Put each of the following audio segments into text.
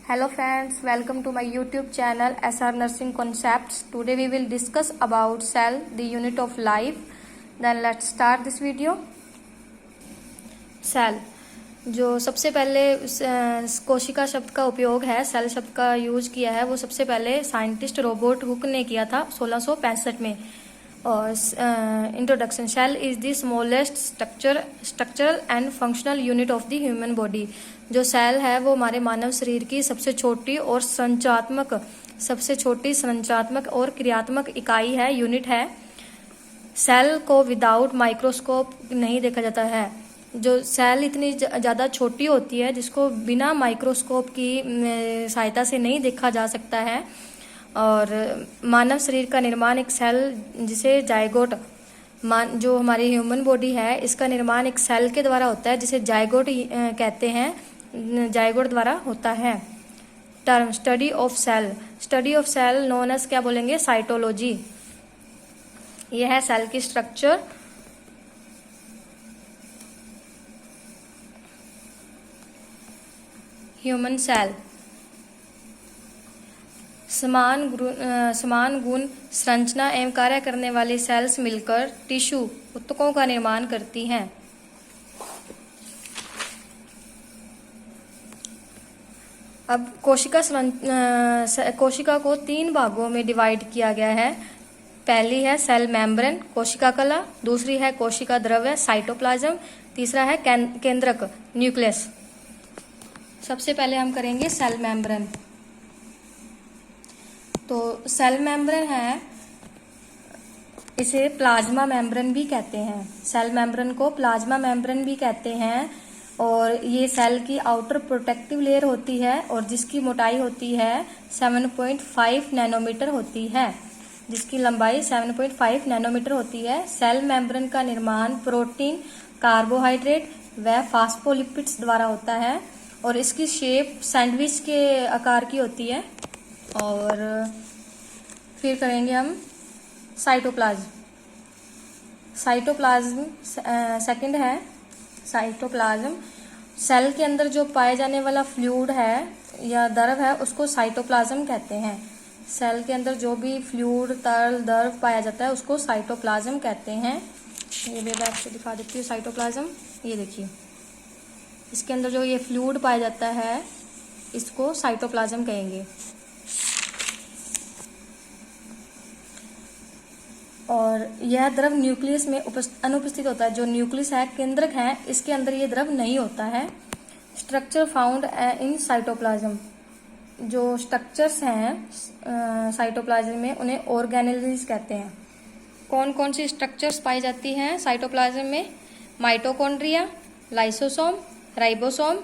Hello friends, welcome to my YouTube channel SR Nursing Concepts. Today we will discuss about cell, the unit of life. Then let's start this video. Cell, जो सबसे पहले कोशिका शब्द का उपयोग है, cell शब्द का यूज किया है, वो सबसे पहले साइंटिस्ट रॉबर्ट हुक ने किया था 1665 में। और introduction, cell is the smallest structural and functional unit of the human body. जो सेल है वो हमारे मानव शरीर की सबसे छोटी संरचनात्मक और क्रियात्मक इकाई है, यूनिट है। सेल को विदाउट माइक्रोस्कोप नहीं देखा जाता है। जो सेल इतनी ज़्यादा छोटी होती है जिसको बिना माइक्रोस्कोप की सहायता से नहीं देखा जा सकता है। और मानव शरीर का निर्माण एक सेल जिसे जायगोट, जो हमारी ह्यूमन बॉडी है, इसका निर्माण एक सेल के द्वारा होता है जिसे जायगोट कहते हैं, जायगोट द्वारा होता है। Term study of cell known as क्या बोलेंगे, साइटोलॉजी। यह है सेल की स्ट्रक्चर। ह्यूमन सेल समान गुण, संरचना एवं कार्य करने वाली सेल्स मिलकर टिश्यू ऊतकों का निर्माण करती हैं। अब कोशिका को 3 भागों में डिवाइड किया गया है। पहली है सेल मेम्ब्रेन, कोशिका कला। दूसरी है कोशिका द्रव्य, साइटोप्लाज्म। तीसरा है केंद्रक, न्यूक्लियस। सबसे पहले हम करेंगे सेल मेम्ब्रेन। तो सेल मेम्ब्रेन है, इसे प्लाज्मा मेम्ब्रेन भी कहते हैं। सेल मेम्ब्रेन को प्लाज्मा मेम्ब्रेन भी कहते हैं। और ये सेल की आउटर प्रोटेक्टिव लेयर होती है और जिसकी मोटाई होती है 7.5 नैनोमीटर होती है, जिसकी लंबाई 7.5 नैनोमीटर होती है। सेल मेम्ब्रेन का निर्माण प्रोटीन, कार्बोहाइड्रेट व फास्फोलिपिड्स द्वारा होता है और इसकी शेप सैंडविच के आकार की होती है। और फिर करेंगे हम साइटोप्लाज्म। सेकंड है साइटोप्लाज्म। सेल के अंदर जो पाए जाने वाला फ्लूइड है या द्रव है उसको साइटोप्लाज्म कहते हैं। सेल के अंदर जो भी फ्लूइड, तरल, द्रव पाया जाता है उसको साइटोप्लाज्म कहते हैं। ये मैं बैक से दिखा देती हूँ साइटोप्लाज्म। ये देखिए, इसके अंदर जो ये फ्लूइड पाया जाता है इसको साइटोप्लाज्म कहेंगे। और यह द्रव न्यूक्लियस में अनुपस्थित होता है। जो न्यूक्लियस है, केंद्रक है, इसके अंदर ये द्रव नहीं होता है। स्ट्रक्चर फाउंड इन साइटोप्लाज्म, जो स्ट्रक्चर्स हैं साइटोप्लाज्म में उन्हें ऑर्गेनेल्स कहते हैं। कौन कौन सी स्ट्रक्चर्स पाई जाती हैं साइटोप्लाज्म में? Mitochondria, lysosome, ribosome,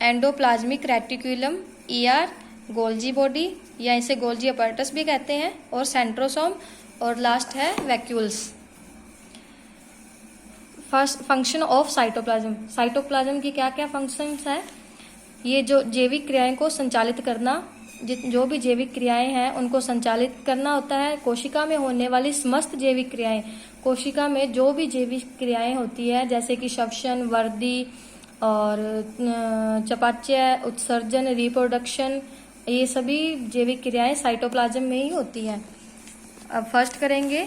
endoplasmic reticulum, ER, Golgi body या इसे गोल्जी अपैरेटस भी कहते हैं, और सेंट्रोसोम, और लास्ट है vacuoles. First function of cytoplasm की क्या क्या फंक्शंस है? ये जो जैविक क्रियाएं को संचालित करना, जो भी जैविक क्रियाएं हैं उनको संचालित करना होता है। कोशिका में होने वाली समस्त जैविक क्रियाएं, कोशिका में जो भी जैविक क्रियाएं होती है जैसे कि श्वसन, वृद्धि और चयापचय, उत्सर्जन, रिप्रोडक्शन, ये सभी जैविक क्रियाएं साइटोप्लाज्म में ही होती हैं। अब फर्स्ट करेंगे,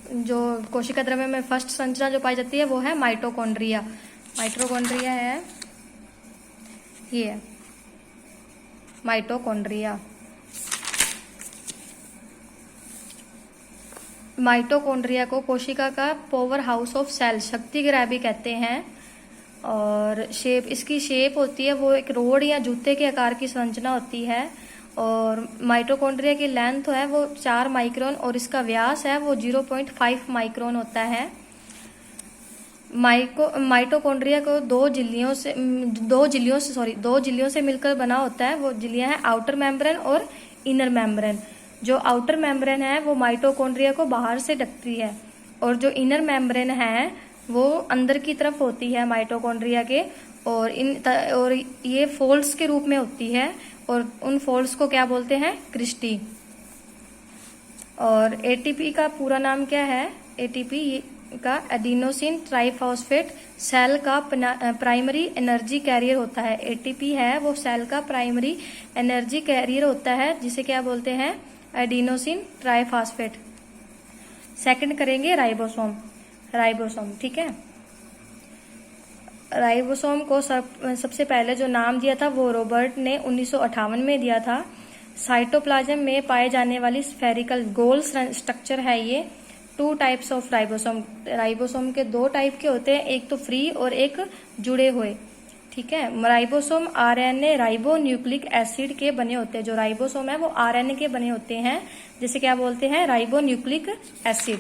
जो कोशिका द्रव्य में फर्स्ट संरचना जो पाई जाती है वो है माइटोकॉन्ड्रिया। माइटोकॉन्ड्रिया है ये माइटोकॉन्ड्रिया। माइटोकॉन्ड्रिया को कोशिका का पावर हाउस ऑफ सेल, शक्ति गृह भी कहते हैं। और इसकी शेप होती है वो एक रोड या जूते के आकार की संरचना होती है। और माइटोकॉन्ड्रिया की लेंथ है वो 4 माइक्रोन और इसका व्यास है वो 0.5 माइक्रोन होता है। माइटोकॉन्ड्रिया को दो झिल्लियों से मिलकर बना होता है। वो झिल्लियां हैं आउटर मेम्ब्रेन और इनर मेम्ब्रेन। जो आउटर मेम्ब्रेन है वो माइटोकॉन्ड्रिया को बाहर से ढकती है और जो इनर मेम्ब्रेन है वो अंदर की तरफ होती है माइटोकॉन्ड्रिया के। और ये फोल्ड्स के रूप में होती है और उन फोल्ड्स को क्या बोलते हैं? क्रिस्टी। और एटीपी का पूरा नाम क्या है? एटीपी का एडिनोसिन ट्राइफॉस्फेट सेल का प्राइमरी एनर्जी कैरियर होता है। एटीपी है वो सेल का प्राइमरी एनर्जी कैरियर होता है, जिसे क्या बोलते हैं, एडिनोसिन ट्राइफॉस्फेट। सेकंड करेंगे राइबोसोम, ठीक है। राइबोसोम को सबसे पहले जो नाम दिया था वो रॉबर्ट ने 1958 में दिया था। साइटोप्लाज्म में पाए जाने वाली स्फेरिकल गोल स्ट्रक्चर है ये। 2 टाइप्स ऑफ राइबोसोम के 2 टाइप के होते हैं, एक तो फ्री और एक जुड़े हुए, ठीक है। Ribosome RNA ribo nucleic acid के बने होते हैं। जो राइबोसोम है वो आरएनए के बने होते हैं, जिसे क्या बोलते हैं, राइबो न्यूक्लिक एसिड।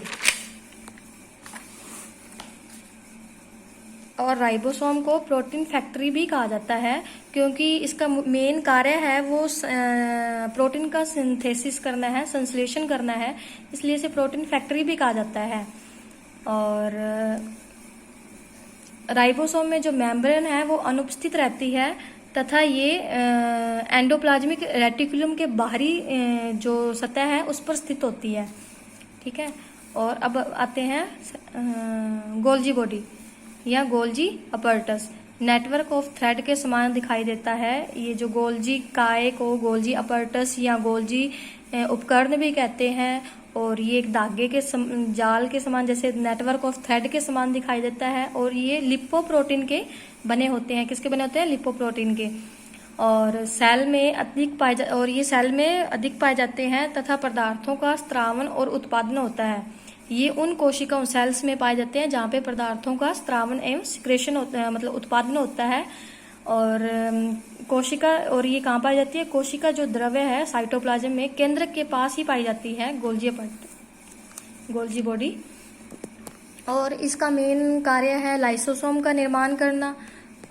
और राइबोसोम को प्रोटीन फैक्ट्री भी कहा जाता है, क्योंकि इसका मेन कार्य है वो प्रोटीन का सिंथेसिस करना है, संश्लेषण करना है, इसलिए इसे प्रोटीन फैक्ट्री भी कहा जाता है। और राइबोसोम में जो मेम्ब्रेन है वो अनुपस्थित रहती है, तथा ये एंडोप्लाज्मिक रेटिकुलम के बाहरी जो सतह है उस पर स्थित होती है, ठीक है। और अब आते हैं गोल्जी बॉडी या गोल्जी अपरटस। नेटवर्क ऑफ थ्रेड के समान दिखाई देता है। ये जो गोल्जी काय को गोल्जी अपरटस या गोल्जी उपकरण भी कहते हैं, और ये एक धागे के जाल के समान, जैसे नेटवर्क ऑफ थ्रेड के समान दिखाई देता है। और ये लिपोप्रोटीन के बने होते हैं। किसके बने होते हैं, लिपोप्रोटीन के। और सेल में अधिक पाए जाते हैं तथा पदार्थों का स्त्रावन और उत्पादन होता है। ये उन कोशिकाओं सेल्स में पाए जाते हैं जहाँ पे पदार्थों का स्त्रावन एवं सिक्रेशन होता है, मतलब उत्पादन होता है। और कोशिका, और ये कहाँ पाई जाती है, कोशिका जो द्रव्य है साइटोप्लाज्म में केंद्र के पास ही पाई जाती है, गोल्जी बॉडी। और इसका मेन कार्य है लाइसोसोम का निर्माण करना।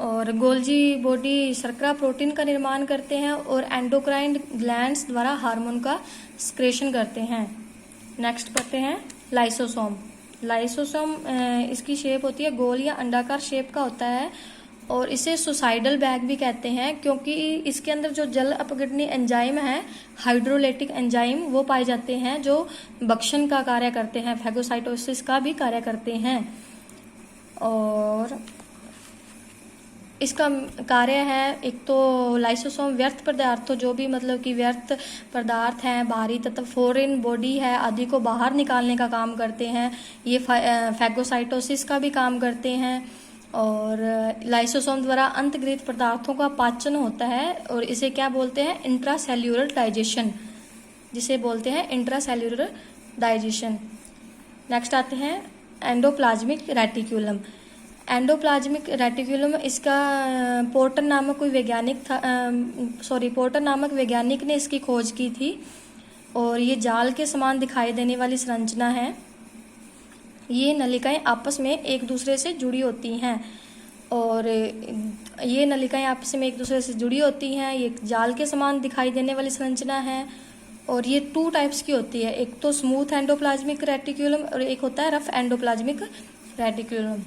और गोल्जी बॉडी शर्करा प्रोटीन का निर्माण करते हैं और एंडोक्राइन ग्लैंड्स द्वारा हार्मोन का सिक्रेशन करते हैं। नेक्स्ट पढ़ते हैं लाइसोसोम इसकी शेप होती है गोल या अंडाकार शेप का होता है, और इसे सुसाइडल बैग भी कहते हैं, क्योंकि इसके अंदर जो जल अपघटनी एंजाइम है, हाइड्रोलाइटिक एंजाइम, वो पाए जाते हैं जो भक्षण का कार्य करते हैं, फैगोसाइटोसिस का भी कार्य करते हैं। और इसका कार्य है, एक तो लाइसोसोम व्यर्थ पदार्थों, जो भी मतलब कि व्यर्थ पदार्थ हैं, बाहरी तत्व, फॉरेन बॉडी है आदि को बाहर निकालने का काम करते हैं। ये फैगोसाइटोसिस का भी काम करते हैं। और लाइसोसोम द्वारा अंतर्गृहित पदार्थों का पाचन होता है, और इसे क्या बोलते हैं, इंट्रासेल्यूलर डाइजेशन, जिसे बोलते हैं इंट्रासेल्यूलर डाइजेशन। नेक्स्ट आते हैं एंडोप्लाज्मिक रेटिक्यूलम। एंडोप्लाज्मिक रेटिक्यूलम, इसका पोर्टर नामक वैज्ञानिक ने इसकी खोज की थी। और ये जाल के समान दिखाई देने वाली संरचना है। ये नलिकाएं आपस में एक दूसरे से जुड़ी होती हैं, और ये नलिकाएं आपस में एक दूसरे से जुड़ी होती हैं। ये जाल के समान दिखाई देने वाली संरचना है, और ये 2 टाइप्स की होती है, एक तो स्मूथ एंडोप्लाज्मिक रेटिक्यूलम और एक होता है रफ एंडोप्लाज्मिक रेटिक्यूलम।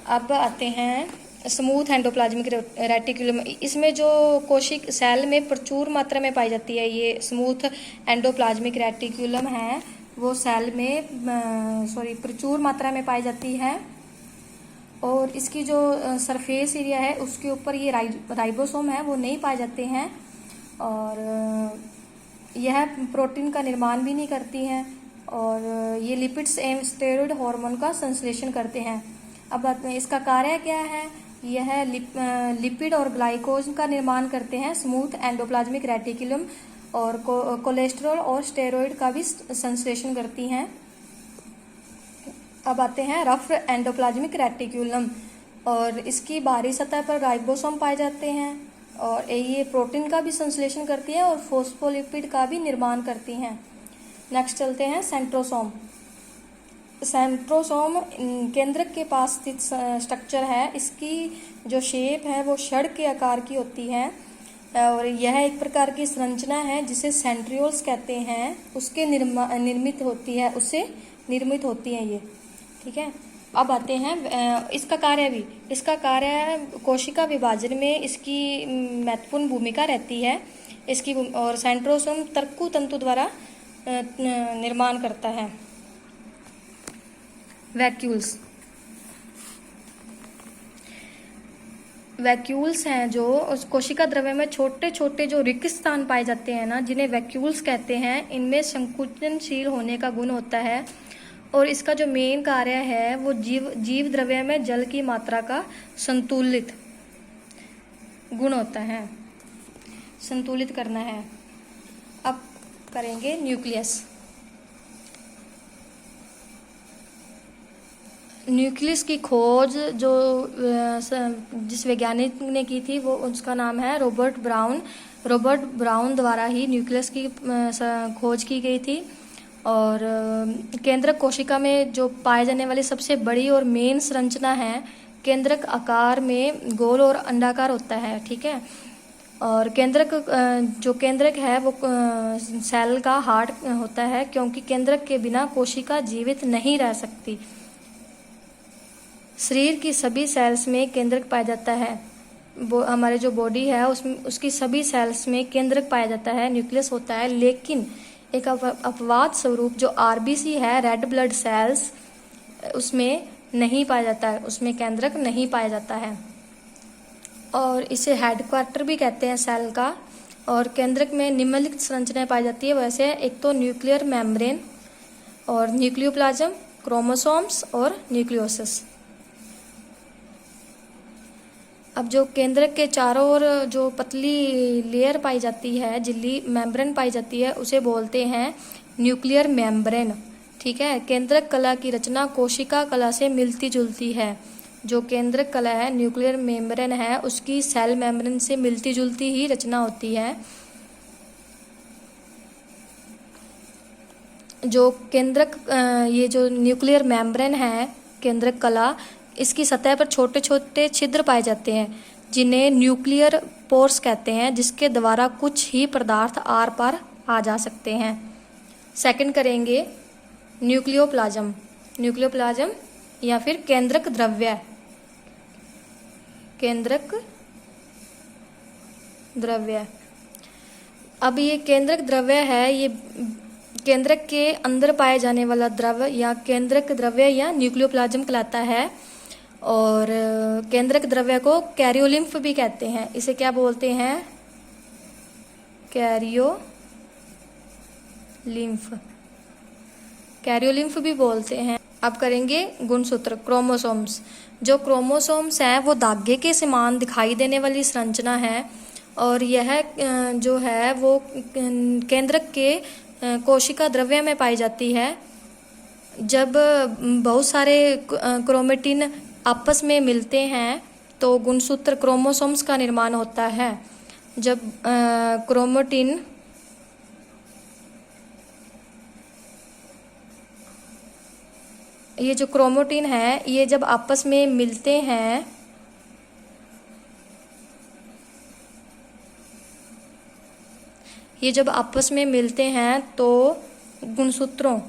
अब आते हैं स्मूथ एंडोप्लाज्मिक रेटिक्यूलम। इसमें जो कोशिक सेल में प्रचुर मात्रा में पाई जाती है, ये स्मूथ एंडोप्लाज्मिक रेटिक्यूलम है, वो सेल में प्रचुर मात्रा में पाई जाती है। और इसकी जो सरफेस एरिया है उसके ऊपर ये राइबोसोम है वो नहीं पाए जाते हैं, और यह प्रोटीन का निर्माण भी नहीं करती हैं, और ये लिपिड्स एवं स्टेरॉइड हार्मोन का संश्लेषण करते हैं। अब इसका कार्य क्या है, यह लिपिड और ग्लाइकोज का निर्माण करते हैं स्मूथ एंडोप्लाज्मिक रेटिक्यूलम, और कोलेस्ट्रॉल और स्टेरॉइड का भी संश्लेषण करती हैं। अब आते हैं रफ एंडोप्लाज्मिक रेटिक्यूलम, और इसकी बाहरी सतह पर राइबोसोम पाए जाते हैं, और ये प्रोटीन का भी संश्लेषण करती हैं और फोस्फोलिपिड का भी निर्माण करती हैं। नेक्स्ट चलते हैं सेंट्रोसोम। सेंट्रोसोम केंद्रक के पास स्थित स्ट्रक्चर है। इसकी जो शेप है वो षड़ के आकार की होती है, और यह एक प्रकार की संरचना है जिसे सेंट्रियोल्स कहते हैं, उसके निर्मित होती है, उससे निर्मित होती है ये, ठीक है। अब आते हैं इसका कार्य कोशिका विभाजन में इसकी महत्वपूर्ण भूमिका रहती है इसकी, और सेंट्रोसोम तर्कु तंतु द्वारा निर्माण करता है। वैक्यूल्स। वैक्यूल्स हैं जो उस कोशिका द्रव्य में छोटे छोटे जो रिक्त स्थान पाए जाते हैं ना, जिन्हें वैक्यूल्स कहते हैं, इनमें संकुचनशील होने का गुण होता है और इसका जो मेन कार्य है वो जीव द्रव्य में जल की मात्रा का संतुलित गुण होता है, संतुलित करना है। अब करेंगे न्यूक्लियस। न्यूक्लियस की खोज जो जिस वैज्ञानिक ने की थी वो उसका नाम है रॉबर्ट ब्राउन। रॉबर्ट ब्राउन द्वारा ही न्यूक्लियस की खोज की गई थी। और केंद्रक कोशिका में जो पाए जाने वाली सबसे बड़ी और मेन संरचना है, केंद्रक आकार में गोल और अंडाकार होता है, ठीक है। और केंद्रक जो केंद्रक है वो सेल का हार्ट होता है, क्योंकि केंद्रक के बिना कोशिका जीवित नहीं रह सकती। शरीर की सभी सेल्स में केंद्रक पाया जाता है। हमारे जो बॉडी है उसमें उसकी सभी सेल्स में केंद्रक पाया जाता है, न्यूक्लियस होता है। लेकिन एक अपवाद स्वरूप जो आरबीसी है, रेड ब्लड सेल्स, उसमें नहीं पाया जाता है, उसमें केंद्रक नहीं पाया जाता है। और इसे हेडक्वार्टर भी कहते हैं सेल का। और केंद्रक में निम्नलिखित संरचनाएं पाई जाती है। वैसे एक तो न्यूक्लियर मेम्ब्रेन और न्यूक्लियोप्लाज्म, क्रोमोसोम्स और न्यूक्लियोसिस। अब जो केंद्रक के चारों ओर जो पतली लेयर पाई जाती है, झिल्ली मेम्ब्रेन पाई जाती है, उसे बोलते हैं न्यूक्लियर मेम्ब्रेन, ठीक है। केंद्रक कला की रचना कोशिका कला से मिलती जुलती है। जो केंद्रक कला है, न्यूक्लियर मेम्ब्रेन है, उसकी सेल मेम्ब्रेन से मिलती जुलती ही रचना होती है। जो केंद्रक ये जो न्यूक्लियर मेम्ब्रेन है, केंद्रक कला, इसकी सतह पर छोटे छोटे छिद्र पाए जाते हैं, जिन्हें न्यूक्लियर पोर्स कहते हैं, जिसके द्वारा कुछ ही पदार्थ आर पार आ जा सकते हैं। सेकंड करेंगे न्यूक्लियोप्लाज्म। न्यूक्लियोप्लाज्म या फिर केंद्रक द्रव्य। केंद्रक द्रव्य। अब ये केंद्रक द्रव्य है, ये केंद्रक के अंदर पाए जाने वाला द्रव्य या केंद्रक द्रव्य या न्यूक्लियोप्लाज्म कहलाता है। और केंद्रक द्रव्य को कैरियोलिम्फ भी कहते हैं। इसे क्या बोलते हैं? कैरियोलिम्फ। कैरियोलिम्फ भी बोलते हैं। अब करेंगे गुणसूत्र, क्रोमोसोम्स। जो क्रोमोसोम्स हैं वो धागे के समान दिखाई देने वाली संरचना है। और यह जो है वो केंद्रक के कोशिका द्रव्य में पाई जाती है। जब बहुत सारे क्रोमेटिन आपस में मिलते हैं तो गुणसूत्र क्रोमोसोम्स का निर्माण होता है। जब क्रोमेटिन ये जो क्रोमेटिन है, ये जब आपस में मिलते हैं तो गुणसूत्रों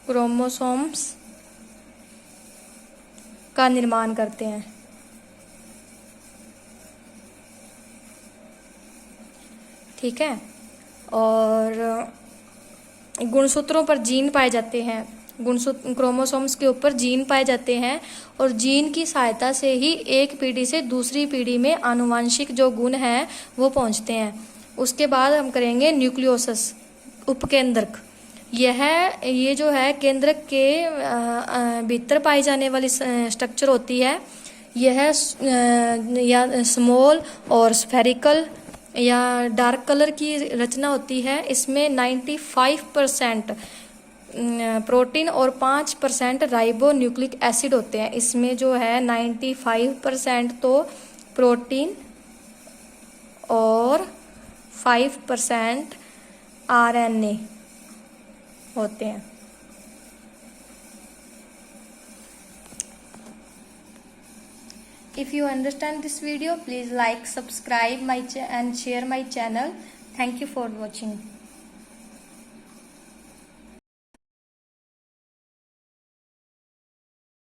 क्रोमोसोम्स का निर्माण करते हैं, ठीक है। और गुणसूत्रों पर जीन पाए जाते हैं। क्रोमोसोम्स के ऊपर जीन पाए जाते हैं और जीन की सहायता से ही एक पीढ़ी से दूसरी पीढ़ी में आनुवंशिक जो गुण हैं वो पहुंचते हैं। उसके बाद हम करेंगे न्यूक्लियोसिस, उपकेंद्रक। ये जो है केंद्रक के भीतर पाई जाने वाली स्ट्रक्चर होती है। यह या स्मॉल और स्फेरिकल या डार्क कलर की रचना होती है। इसमें 95% प्रोटीन और 5% राइबो न्यूक्लिक एसिड होते हैं। इसमें जो है 95% तो प्रोटीन और 5% RNA होते हैं। If you understand this video, please like, subscribe and share my channel. Thank you for watching.